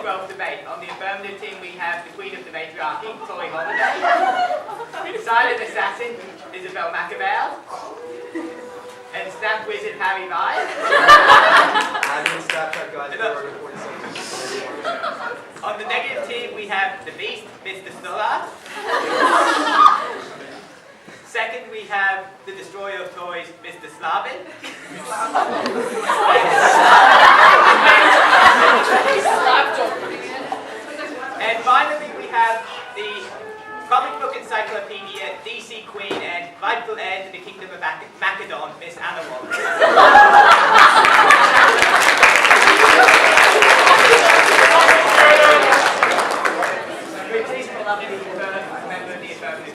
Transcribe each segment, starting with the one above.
12th debate. On the affirmative team, we have the Queen of the Matriarchy, Tori Holliday, Silent Assassin, Isabel Macabell, and Stamp Wizard Harry Vine. On the negative team, we have the Beast, Mr. Stollard. Second, we have the Destroyer of Toys, Mr. Slavin. And finally, we have the comic book encyclopedia, DC Queen, and rightful heir to the Kingdom of Macedon, Miss Anna Wallace. Please pull up the first member of the affirmative.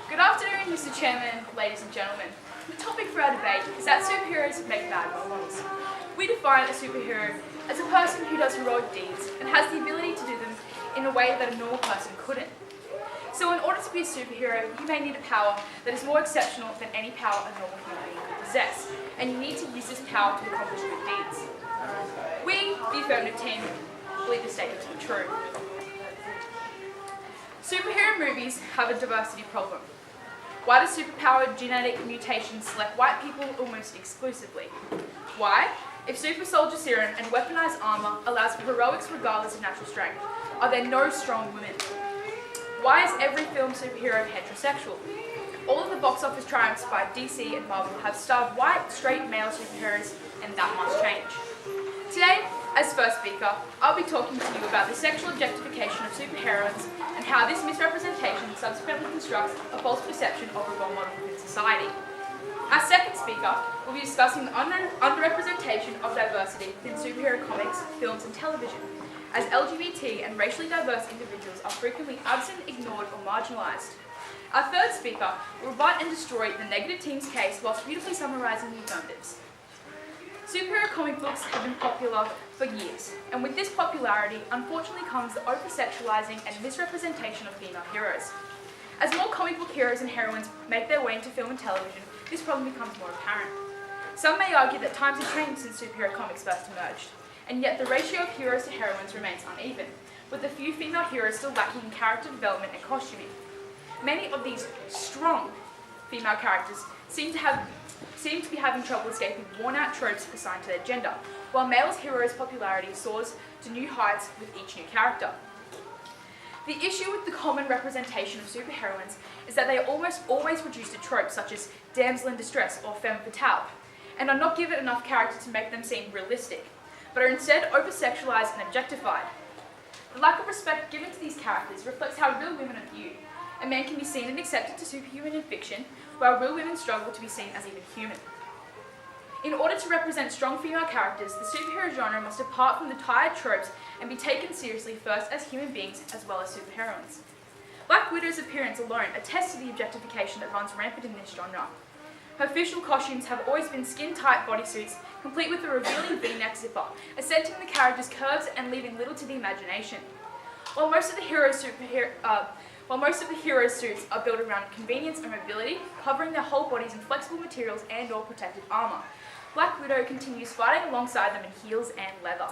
Good afternoon, Mr. Chairman, ladies and gentlemen. The topic for our debate is that superheroes make bad role models. We define a superhero as a person who does heroic deeds and has the ability to do them in a way that a normal person couldn't. So in order to be a superhero, you may need a power that is more exceptional than any power a normal human being could possess, and you need to use this power to accomplish good deeds. We, the affirmative team, believe this statement to be true. Superhero movies have a diversity problem. Why do superpowered genetic mutations select white people almost exclusively? Why? If super soldier serum and weaponized armor allows for heroics regardless of natural strength, are there no strong women? Why is every film superhero heterosexual? All of the box office triumphs by DC and Marvel have starred white, straight male superheroes, and that must change. Today, as first speaker, I'll be talking to you about the sexual objectification of superheroines and how this misrepresentation subsequently constructs a false perception of a role model within society. Our second speaker will be discussing the underrepresentation of diversity within superhero comics, films, and television, as LGBT and racially diverse individuals are frequently absent, ignored, or marginalised. Our third speaker will rebut and destroy the negative team's case whilst beautifully summarising the affirmatives. Superhero comic books have been popular for years, and with this popularity, unfortunately comes the over-sexualising and misrepresentation of female heroes. As more comic book heroes and heroines make their way into film and television, this problem becomes more apparent. Some may argue that times have changed since superhero comics first emerged, and yet the ratio of heroes to heroines remains uneven, with a few female heroes still lacking in character development and costuming. Many of these strong female characters seem to be having trouble escaping worn-out tropes assigned to their gender, while male heroes' popularity soars to new heights with each new character. The issue with the common representation of superheroines is that they are almost always reduced to tropes such as damsel in distress or femme fatale, and are not given enough character to make them seem realistic, but are instead over-sexualized and objectified. The lack of respect given to these characters reflects how real women are viewed. A man can be seen and accepted to superhuman in fiction, while real women struggle to be seen as even human. In order to represent strong female characters, the superhero genre must depart from the tired tropes and be taken seriously first as human beings as well as superheroines. Black Widow's appearance alone attests to the objectification that runs rampant in this genre. Her official costumes have always been skin-tight bodysuits, complete with a revealing V-neck zipper, accenting the character's curves and leaving little to the imagination. While most of the heroes' suits are built around convenience and mobility, covering their whole bodies in flexible materials and/or protective armour, Black Widow continues fighting alongside them in heels and leather.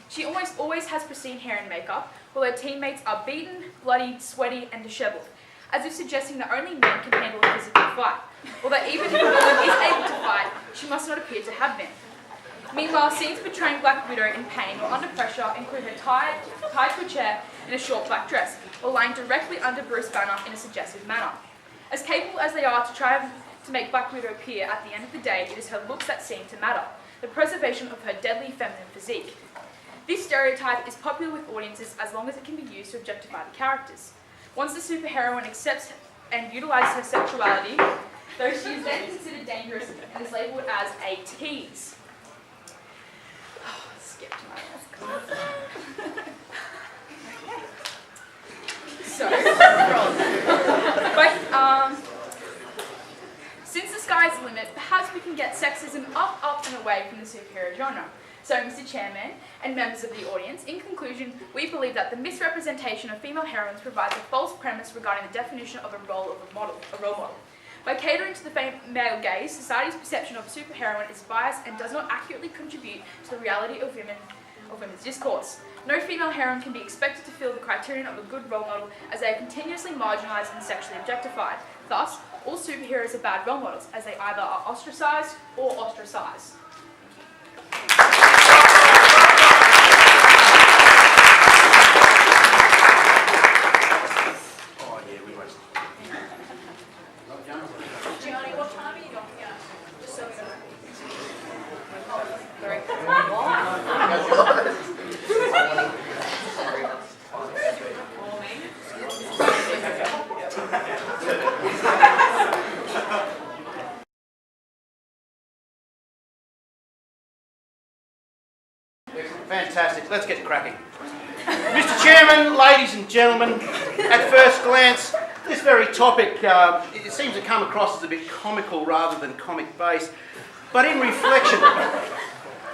She almost always has pristine hair and makeup, while her teammates are beaten, bloody, sweaty, and dishevelled, as if suggesting that only men can handle a physical fight, or that even if a woman is able to fight, she must not appear to have been. Meanwhile, scenes portraying Black Widow in pain or under pressure include her tied to a chair in a short black dress, or lying directly under Bruce Banner in a suggestive manner. As capable as they are to try to make Black Widow appear, at the end of the day, it is her looks that seem to matter, the preservation of her deadly feminine physique. This stereotype is popular with audiences as long as it can be used to objectify the characters. Once the superheroine accepts and utilises her sexuality, though she is then considered dangerous and is labelled as a tease. Skip to my last comment. So, since the sky's the limit, perhaps we can get sexism up and away from the superhero genre. So, Mr. Chairman and members of the audience, in conclusion, we believe that the misrepresentation of female heroines provides a false premise regarding the definition of a role model. By catering to the male gaze, society's perception of a superheroine is biased and does not accurately contribute to the reality of women's discourse. No female heroine can be expected to fill the criterion of a good role model, as they are continuously marginalised and sexually objectified. Thus, all superheroes are bad role models, as they either are ostracised or ostracised. Fantastic. Let's get cracking. Mr. Chairman, ladies and gentlemen, at first glance, this very topic, it seems to come across as a bit comical rather than comic-based. But in reflection,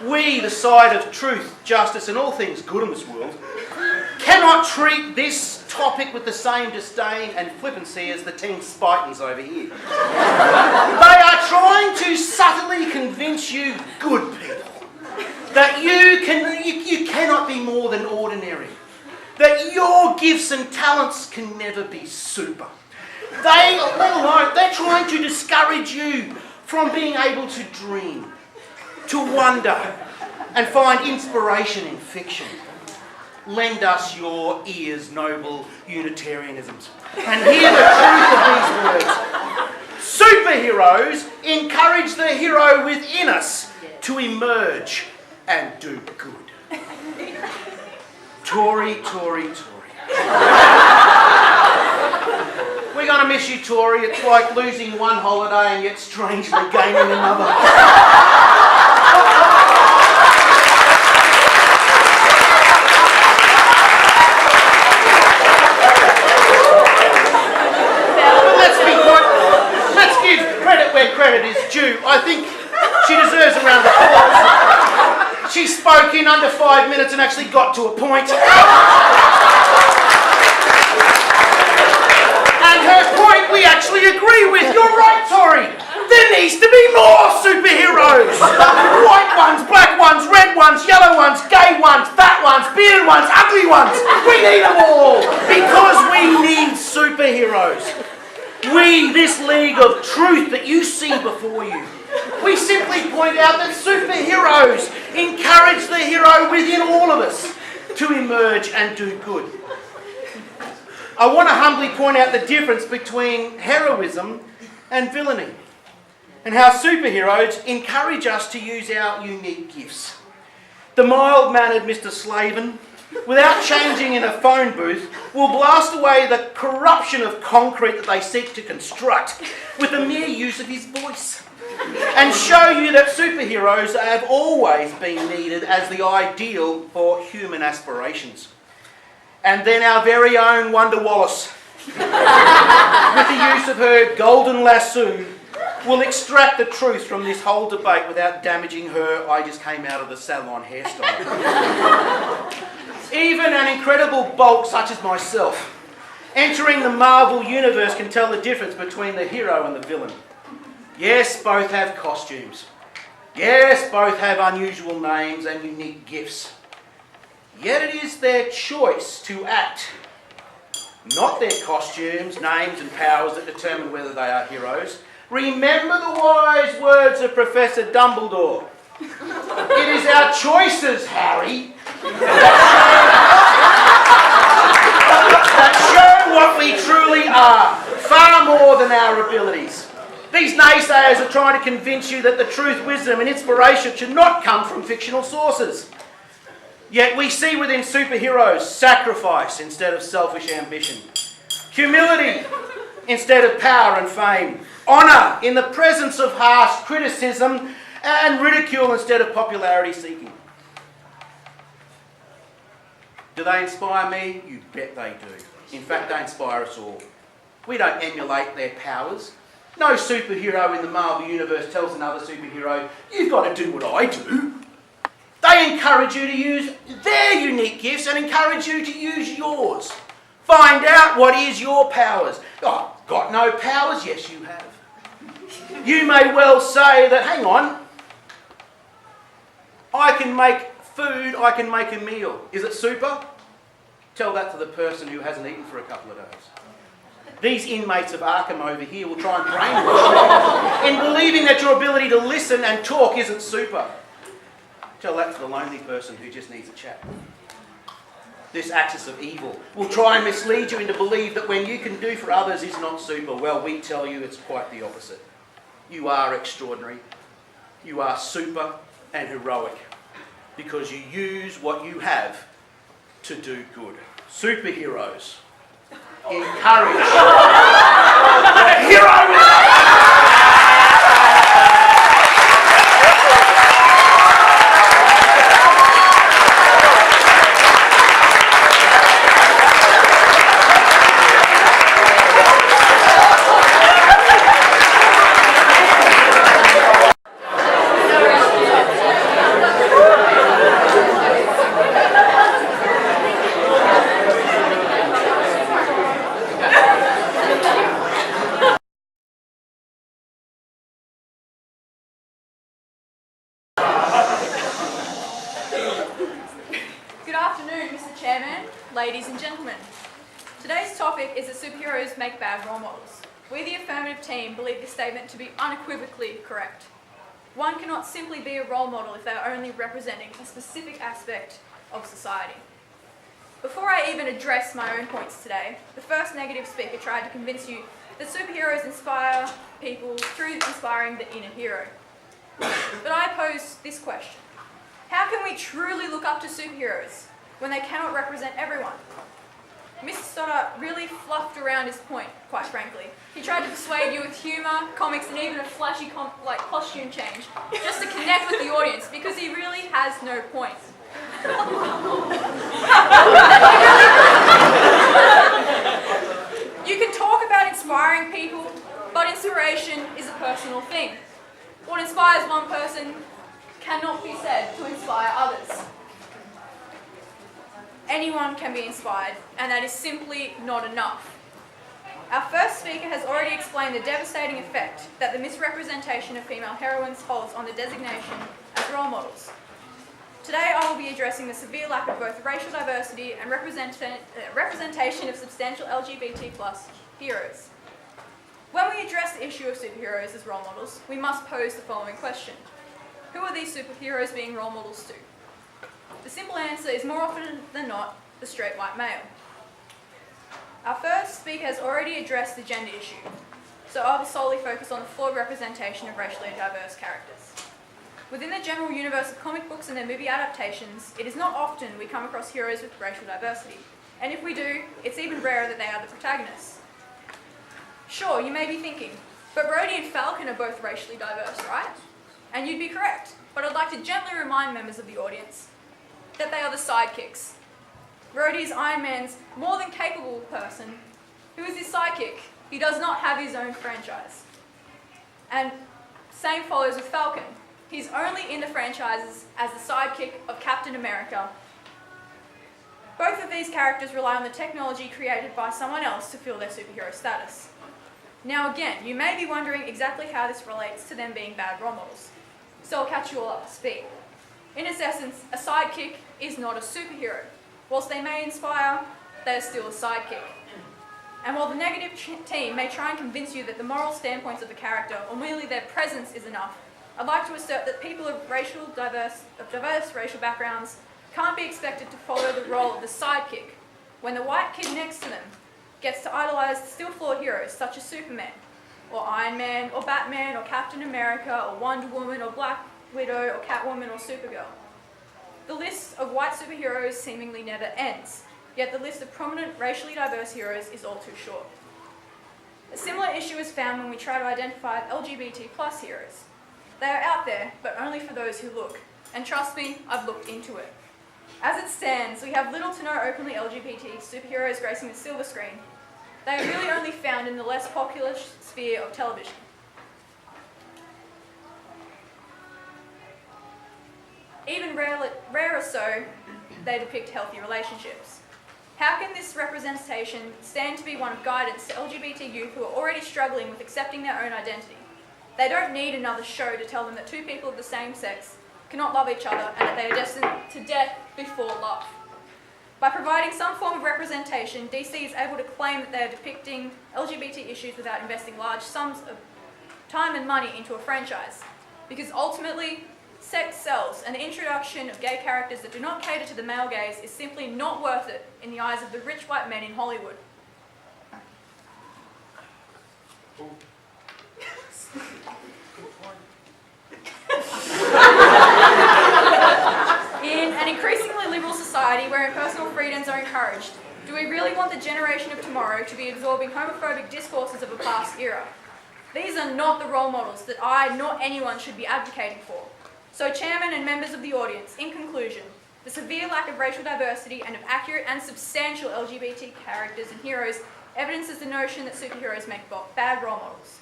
we, the side of truth, justice and all things good in this world, cannot treat this topic with the same disdain and flippancy as the Teen Spitans over here. They are trying to subtly convince you good people that you cannot be more than ordinary, that your gifts and talents can never be super. They're trying to discourage you from being able to dream, to wonder, and find inspiration in fiction. Lend us your ears, noble Unitarianisms, and hear the truth of these words. Superheroes encourage the hero within us to emerge and do good. Tori. We're going to miss you, Tori. It's like losing one holiday and yet strangely gaining another. But let's give credit where credit is due. I think she deserves a round of applause. She spoke in under 5 minutes and actually got to a point. And her point we actually agree with. You're right, Tori. There needs to be more superheroes. White ones, black ones, red ones, yellow ones, gay ones, fat ones, bearded ones, ugly ones. We need them all because we need superheroes. We, this league of truth that you see before you, we simply point out that superheroes encourage the hero within all of us to emerge and do good. I want to humbly point out the difference between heroism and villainy, and how superheroes encourage us to use our unique gifts. The mild-mannered Mr. Slavin, without changing in a phone booth, will blast away the corruption of concrete that they seek to construct with the mere use of his voice, and show you that superheroes have always been needed as the ideal for human aspirations. And then our very own Wonder Wallace, with the use of her golden lasso, will extract the truth from this whole debate without damaging her "I just came out of the salon" hairstyle. Even an incredible bulk such as myself, entering the Marvel universe, can tell the difference between the hero and the villain. Yes, both have costumes. Yes, both have unusual names and unique gifts. Yet it is their choice to act, not their costumes, names and powers, that determine whether they are heroes. Remember the wise words of Professor Dumbledore. It is our choices, Harry, that show what we truly are, far more than our abilities. These naysayers are trying to convince you that the truth, wisdom and inspiration should not come from fictional sources. Yet we see within superheroes sacrifice instead of selfish ambition, humility instead of power and fame, honour in the presence of harsh criticism, and ridicule instead of popularity seeking. Do they inspire me? You bet they do. In fact, they inspire us all. We don't emulate their powers. No superhero in the Marvel Universe tells another superhero, you've got to do what I do. They encourage you to use their unique gifts and encourage you to use yours. Find out what is your powers. Oh, got no powers? Yes, you have. You may well say that, hang on, I can make food, I can make a meal. Is it super? Tell that to the person who hasn't eaten for a couple of days. These inmates of Arkham over here will try and brainwash you in believing that your ability to listen and talk isn't super. Tell that to the lonely person who just needs a chat. This axis of evil will try and mislead you into believe that when you can do for others is not super. Well, we tell you it's quite the opposite. You are extraordinary. You are super and heroic because you use what you have to do good. Superheroes encourage the hero. Ladies and gentlemen, today's topic is that superheroes make bad role models. We, the affirmative team, believe this statement to be unequivocally correct. One cannot simply be a role model if they are only representing a specific aspect of society. Before I even address my own points today, the first negative speaker tried to convince you that superheroes inspire people through inspiring the inner hero. But I pose this question: how can we truly look up to superheroes when they cannot represent everyone? Mr. Stoddart really fluffed around his point, quite frankly. He tried to persuade you with humour, comics, and even a flashy costume change, just to connect with the audience, because he really has no point. You can talk about inspiring people, but inspiration is a personal thing. What inspires one person cannot be said to inspire others. Anyone can be inspired, and that is simply not enough. Our first speaker has already explained the devastating effect that the misrepresentation of female heroines holds on the designation as role models. Today I will be addressing the severe lack of both racial diversity and representation of substantial LGBT+ heroes. When we address the issue of superheroes as role models, we must pose the following question: who are these superheroes being role models to? The simple answer is more often than not the straight white male. Our first speaker has already addressed the gender issue, so I will solely focus on the flawed representation of racially diverse characters. Within the general universe of comic books and their movie adaptations, it is not often we come across heroes with racial diversity, and if we do, it's even rarer that they are the protagonists. Sure, you may be thinking, but Rhodey and Falcon are both racially diverse, right? And you'd be correct, but I'd like to gently remind members of the audience that they are the sidekicks. Rhodey is Iron Man's more than capable person. Who is his sidekick? He does not have his own franchise. And same follows with Falcon. He's only in the franchises as the sidekick of Captain America. Both of these characters rely on the technology created by someone else to fill their superhero status. Now again, you may be wondering exactly how this relates to them being bad role models. So I'll catch you all up to speed. In its essence, a sidekick is not a superhero. Whilst they may inspire, they are still a sidekick. And while the negative team may try and convince you that the moral standpoints of the character or merely their presence is enough, I'd like to assert that people of diverse racial backgrounds can't be expected to follow the role of the sidekick when the white kid next to them gets to idolise still flawed heroes such as Superman, or Iron Man, or Batman, or Captain America, or Wonder Woman, or Black Widow, or Catwoman, or Supergirl. The list of white superheroes seemingly never ends, yet the list of prominent racially diverse heroes is all too short. A similar issue is found when we try to identify LGBT+ heroes. They are out there, but only for those who look, and trust me, I've looked into it. As it stands, we have little to no openly LGBT superheroes gracing the silver screen, They are really only found in the less popular sphere of television. Even rarer so, they depict healthy relationships. How can this representation stand to be one of guidance to LGBT youth who are already struggling with accepting their own identity? They don't need another show to tell them that two people of the same sex cannot love each other and that they are destined to death before love. By providing some form of representation, DC is able to claim that they are depicting LGBT issues without investing large sums of time and money into a franchise. Because ultimately, sex sells, and the introduction of gay characters that do not cater to the male gaze is simply not worth it in the eyes of the rich white men in Hollywood. In an increasingly liberal society where personal freedoms are encouraged, do we really want the generation of tomorrow to be absorbing homophobic discourses of a past era? These are not the role models that I nor anyone should be advocating for. So, Chairman and members of the audience, in conclusion, the severe lack of racial diversity and of accurate and substantial LGBT characters and heroes evidences the notion that superheroes make bad role models.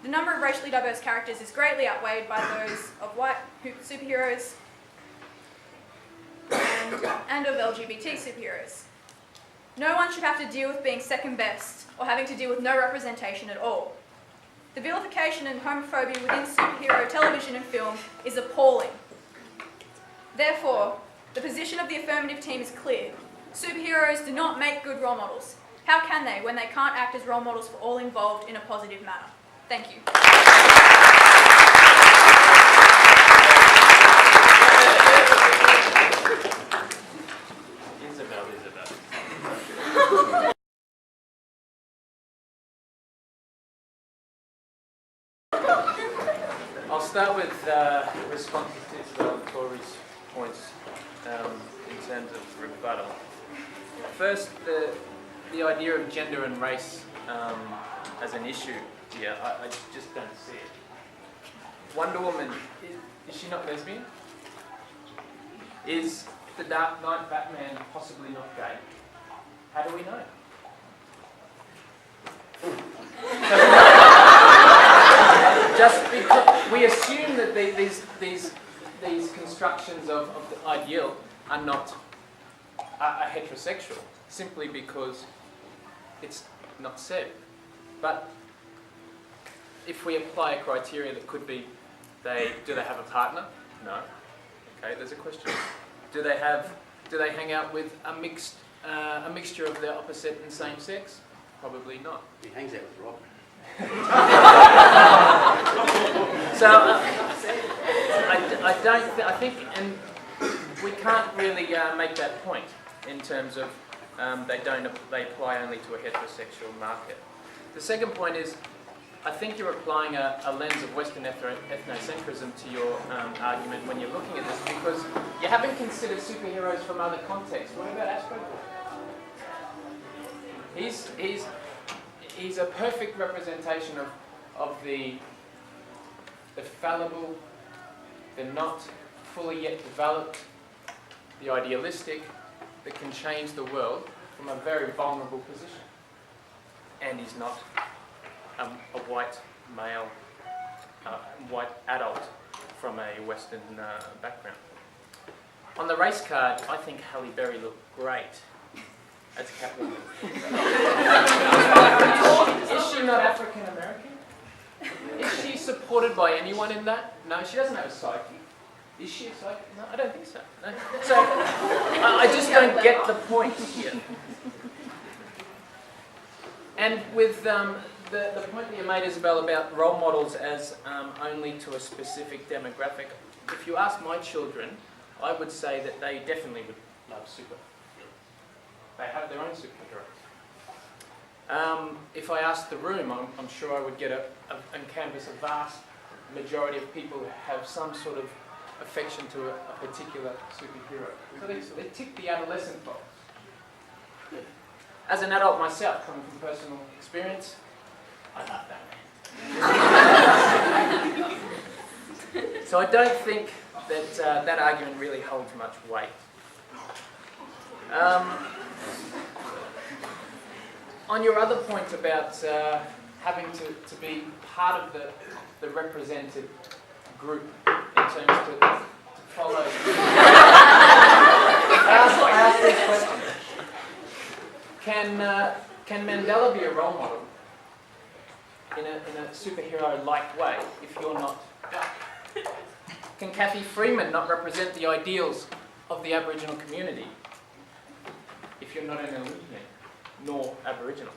The number of racially diverse characters is greatly outweighed by those of white superheroes and of LGBT superheroes. No one should have to deal with being second best or having to deal with no representation at all. The vilification and homophobia within superhero television and film is appalling. Therefore, the position of the affirmative team is clear. Superheroes do not make good role models. How can they when they can't act as role models for all involved in a positive manner? Thank you. Isabel. I'll start with responses to Isabel and Tori's points in terms of rebuttal. First, the idea of gender and race as an issue here, I just don't see it. Wonder Woman, is she not lesbian? Is the Dark Knight Batman possibly not gay? How do we know? Just because we assume that these constructions of the ideal are not are heterosexual, simply because it's not said. But if we apply a criteria that could be, do they have a partner? No. Okay, there's a question. Do they hang out with a mixture of the opposite and same sex? Probably not. He hangs out with Rob. So I think, and we can't really make that point in terms of they apply only to a heterosexual market. The second point is, I think you're applying a lens of Western ethnocentrism to your argument when you're looking at this, because you haven't considered superheroes from other contexts. What about Astro Boy? He's a perfect representation of the fallible, the not fully yet developed, the idealistic, that can change the world from a very vulnerable position. And he's not a white male, white adult from a Western background. On the race card, I think Halle Berry looked great as Catwoman. Is she not African American? Is she supported by anyone in that? No, she doesn't have a psyche. Is she a psyche? No, I don't think so. No. So I just don't get the point here. And with the point that you made, Isabel, about role models as only to a specific demographic, if you ask my children, I would say that they definitely would love superheroes. They have their own superheroes. If I asked the room, I'm sure I would get and canvass a vast majority of people who have some sort of affection to a particular superhero. So they tick the adolescent box. As an adult myself, coming from personal experience, I love Batman. So I don't think that that argument really holds much weight. on your other point about having to be part of the represented group in terms to follow. I asked this question. Can Mandela be a role model in a superhero-like way if you're not? Can Kathy Freeman not represent the ideals of the Aboriginal community if you're not an Olympian nor Aboriginal?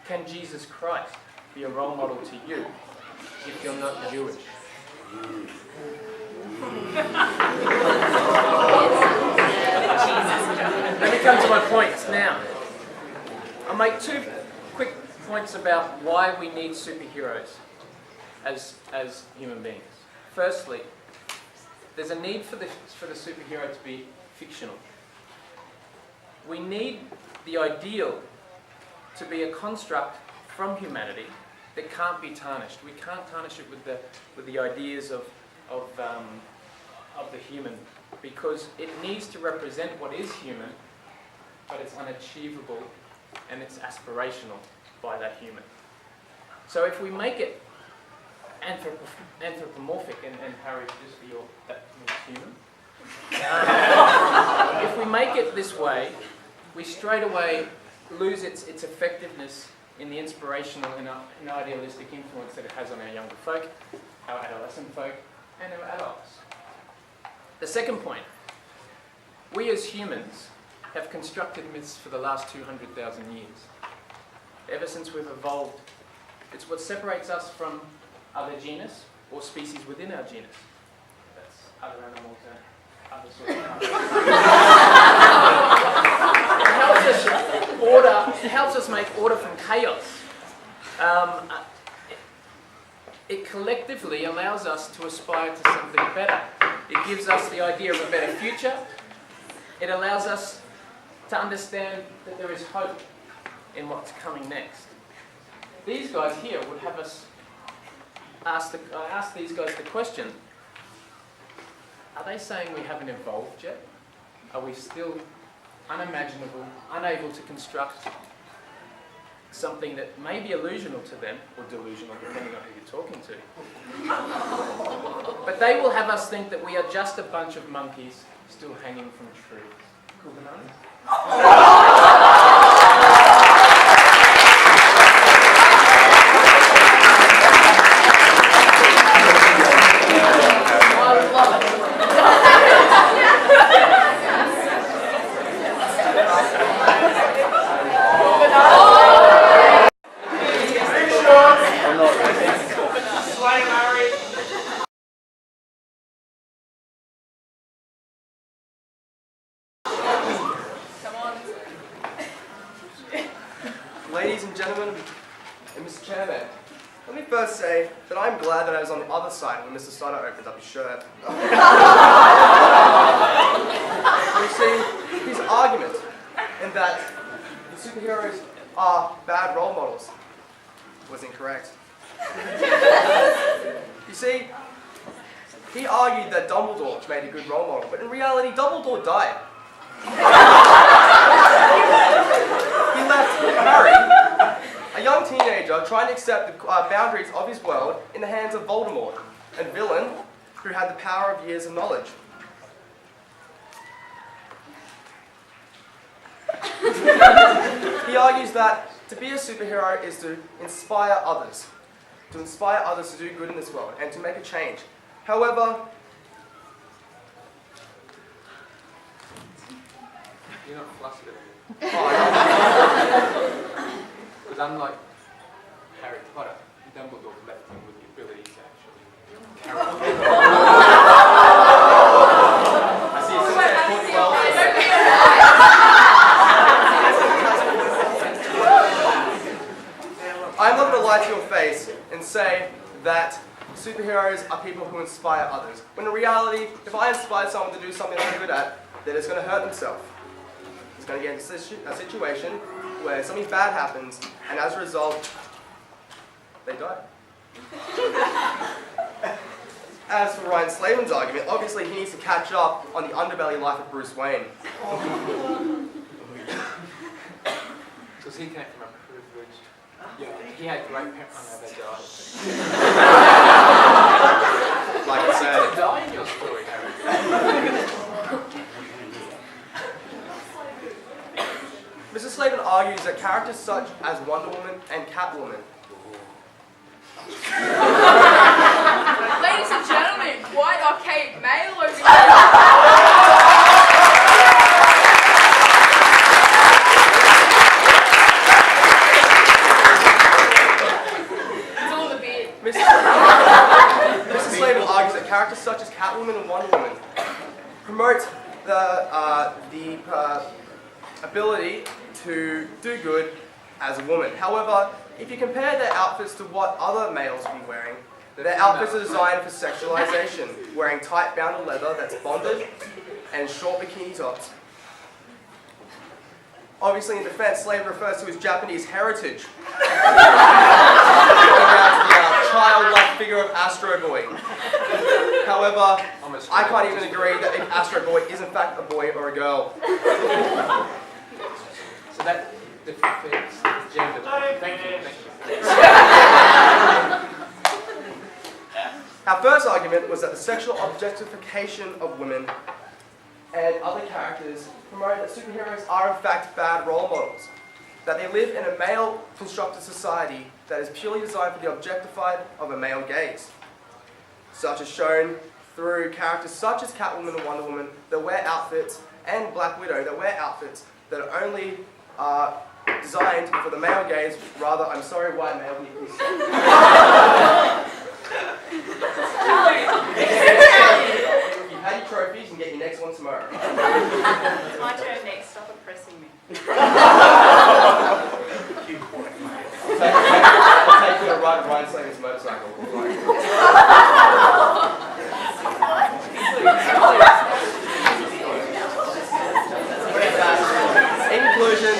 Can Jesus Christ be a role model to you if you're not Jewish? Let me come to my points now. I'll make 2 quick points about why we need superheroes as human beings. Firstly, there's a need for the superhero to be fictional. We need the ideal to be a construct from humanity that can't be tarnished. We can't tarnish it with the ideas of the human, because it needs to represent what is human, but it's unachievable and it's aspirational by that human. So if we make it anthropomorphic, and Harry, just for your, that means human. If we make it this way, we straight away lose its effectiveness in the inspirational and idealistic influence that it has on our younger folk, our adolescent folk, and our adults. The second point, we as humans have constructed myths for the last 200,000 years. Ever since we've evolved, it's what separates us from other genus or species within our genus. That's other animals and other sorts of animals. It helps us make order from chaos. It collectively allows us to aspire to something better. It gives us the idea of a better future. It allows us to understand that there is hope in what's coming next. These guys here would have us ask these guys the question, are they saying we haven't evolved yet? Are we still unimaginable, unable to construct something that may be illusional to them, or delusional, depending on who you're talking to? But they will have us think that we are just a bunch of monkeys still hanging from trees. Cool bananas? Ladies and gentlemen, and Mr. Chairman, let me first say that I'm glad that I was on the other side when Mr. Stoddart opened up his shirt. You see, his argument in that the superheroes are bad role models was incorrect. You see, he argued that Dumbledore made a good role model, but in reality, Dumbledore died. He left Harry, a young teenager, trying to accept the boundaries of his world in the hands of Voldemort, a villain who had the power of years of knowledge. He argues that to be a superhero is to inspire others to do good in this world and to make a change. However, You're not flustered. oh, Because unlike Harry Potter, Dumbledore left him with the ability to actually carry on. I see a successful well. I'm not going to lie to your face and say that superheroes are people who inspire others. When in reality, if I inspire someone to do something they're good at, they're just going to hurt themselves. It's going to get into a situation where something bad happens, and as a result, they die. As for Ryan Slaven's argument, obviously he needs to catch up on the underbelly life of Bruce Wayne. Because he came from a privileged. Yeah, he had great parents. Oh no, they died. Like I said, They die in your story, Harry. Mr. Slavin argues that characters such as Wonder Woman and Catwoman Ladies and gentlemen, white archaic male over here. It's all in the beard. Mr. Slavin argues that characters such as Catwoman and Wonder Woman promote the ability to do good as a woman. However, if you compare their outfits to what other males would be wearing, their outfits are designed for sexualization, wearing tight bounded leather that's bonded and short bikini tops. Obviously, in defense, Slavin refers to his Japanese heritage. The childlike figure of Astro Boy. However, I can't even agree that if Astro Boy is in fact a boy or a girl. So that defeats gender. Thank you. Our first argument was that the sexual objectification of women and other characters promote that superheroes are in fact bad role models, that they live in a male-constructed society that is purely designed for the objectified of a male gaze, such as shown through characters such as Catwoman and Wonder Woman that wear outfits, and Black Widow that wear outfits that are only designed for the male gaze. Rather, I'm sorry, white male, can you please stop? You've had your trophies and get your next one tomorrow. It's my turn next. Stop oppressing me. I'll take you to ride Ryan Slavin's motorcycle. In conclusion,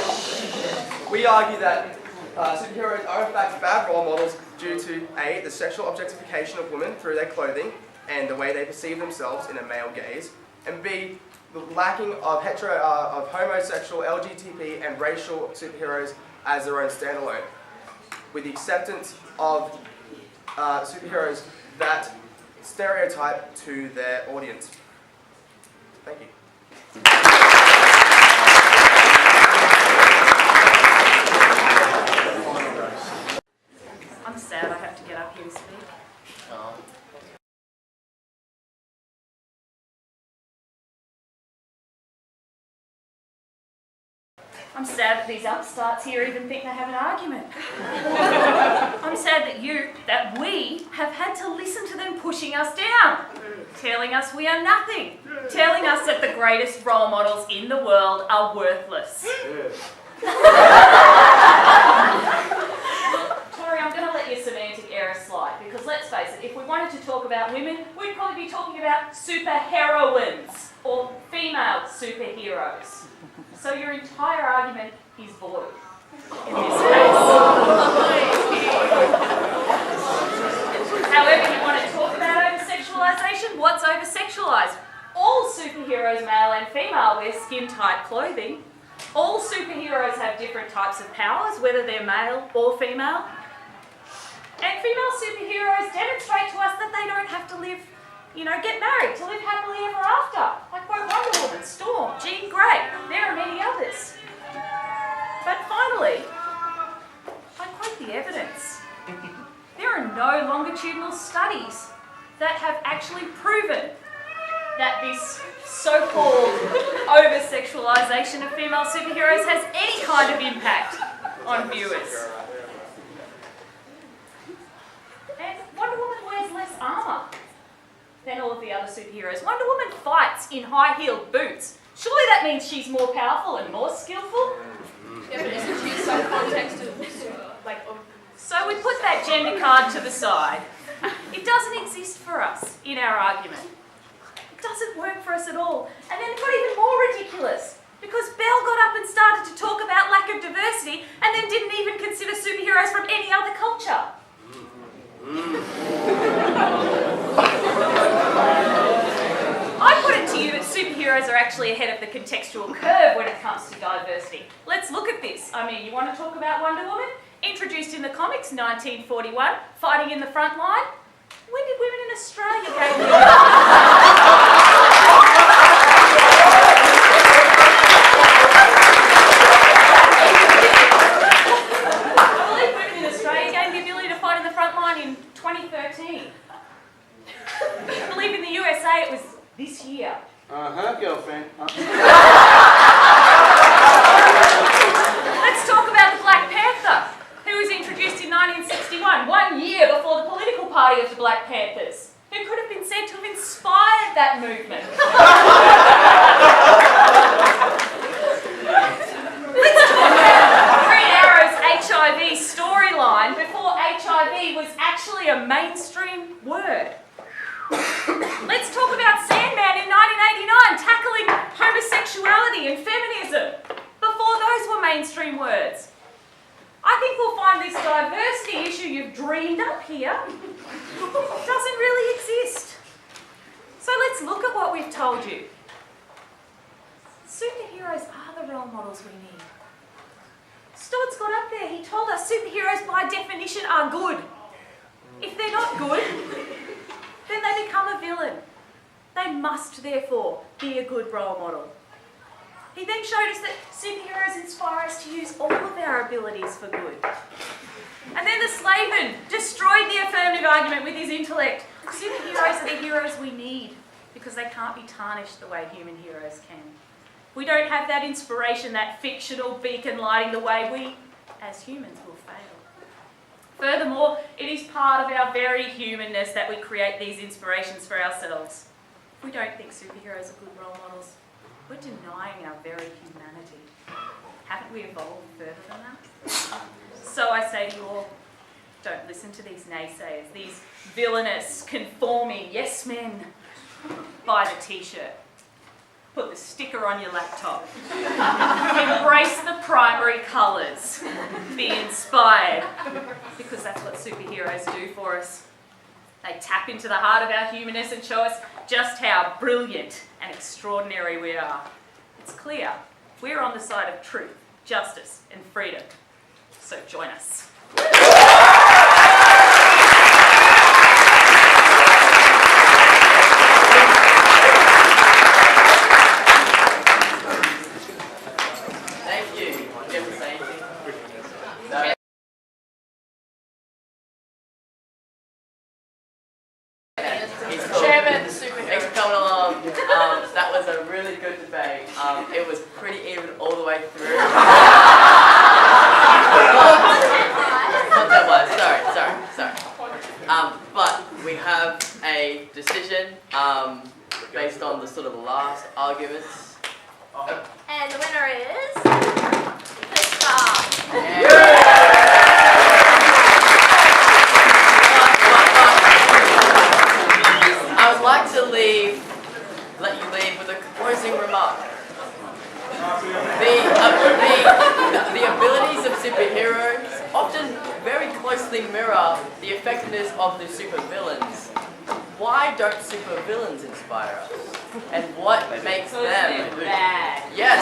we argue that superheroes are in fact bad role models due to A, the sexual objectification of women through their clothing and the way they perceive themselves in a male gaze, and B, the lacking of homosexual, LGBT and racial superheroes as their own standalone, with the acceptance of superheroes that stereotype to their audience. Thank you. I'm sad I have to get up here to speak. I'm sad that these upstarts here even think they have an argument. I'm sad that we have had to listen to them pushing us down, telling us we are nothing, telling us that the greatest role models in the world are worthless. Tori, I'm going to let your semantic error slide, because let's face it, if we wanted to talk about women, we'd probably be talking about superheroines or female superheroes. So your entire argument is void in this case. However, you want to talk about over-sexualization? What's over-sexualized? All superheroes, male and female, wear skin-tight clothing. All superheroes have different types of powers, whether they're male or female. And female superheroes demonstrate to us that they don't have to live, get married to live happily ever after. Like Wonder Woman, Storm, Jean Grey, there are many others. But finally, I quote the evidence. There are no longitudinal studies that have actually proven that this so-called over-sexualization of female superheroes has any kind of impact on viewers. And Wonder Woman wears less armour than all of the other superheroes. Wonder Woman fights in high-heeled boots. Surely that means she's more powerful and more skillful? Yeah, but isn't she some context of So we put that gender card to the side. It doesn't exist for us in our argument. It doesn't work for us at all. And then it got even more ridiculous, because Belle got up and started to talk about lack of diversity and then didn't even consider superheroes from any other culture. I put it to you that superheroes are actually ahead of the contextual curve when it comes to diversity. Let's let's look at this. I mean, you want to talk about Wonder Woman? Introduced in the comics, 1941, fighting in the front line. When did women in Australia gain the ability to fight in the front line in 2013. I believe in the USA it was this year. Girlfriend. Let's talk about the Black Panther, who was introduced in 1961, 1 year before the political party of the Black Panthers, who could have been said to have inspired that movement. Let's talk about Green Arrow's HIV storyline before HIV was actually a mainstream word. Let's talk about Sandman in 1989, tackling homosexuality and feminism before those were mainstream words. I think we'll find this diversity issue you've dreamed up here doesn't really exist. So let's look at what we've told you. Superheroes are the role models we need. Stuart's got up there. He told us superheroes by definition are good. If they're not good, then they become a villain. They must therefore be a good role model. He then showed us that superheroes inspire us to use all of our abilities for good. And then the Slaven destroyed the affirmative argument with his intellect. Superheroes are the heroes we need because they can't be tarnished the way human heroes can. If we don't have that inspiration, that fictional beacon lighting the way, we, as humans, will fail. Furthermore, it is part of our very humanness that we create these inspirations for ourselves. If we don't think superheroes are good role models, we're denying our very humanity. Haven't we evolved further than that? So I say to you all, don't listen to these naysayers, these villainous, conforming yes men. Buy the t-shirt. Put the sticker on your laptop. Embrace the primary colours. Be inspired. Because that's what superheroes do for us. They tap into the heart of our humanness and show us just how brilliant and extraordinary we are. It's clear we're on the side of truth, justice and freedom. So join us. Thanks for coming along. That was a really good debate. It was pretty even all the way through. Content wise, sorry. But we have a decision based on the sort of last arguments. And the winner is Mr. I would like to let you leave with a closing remark. The abilities of superheroes often very closely mirror the effectiveness of the supervillains. Why don't supervillains inspire us? And what makes them bad? Yes.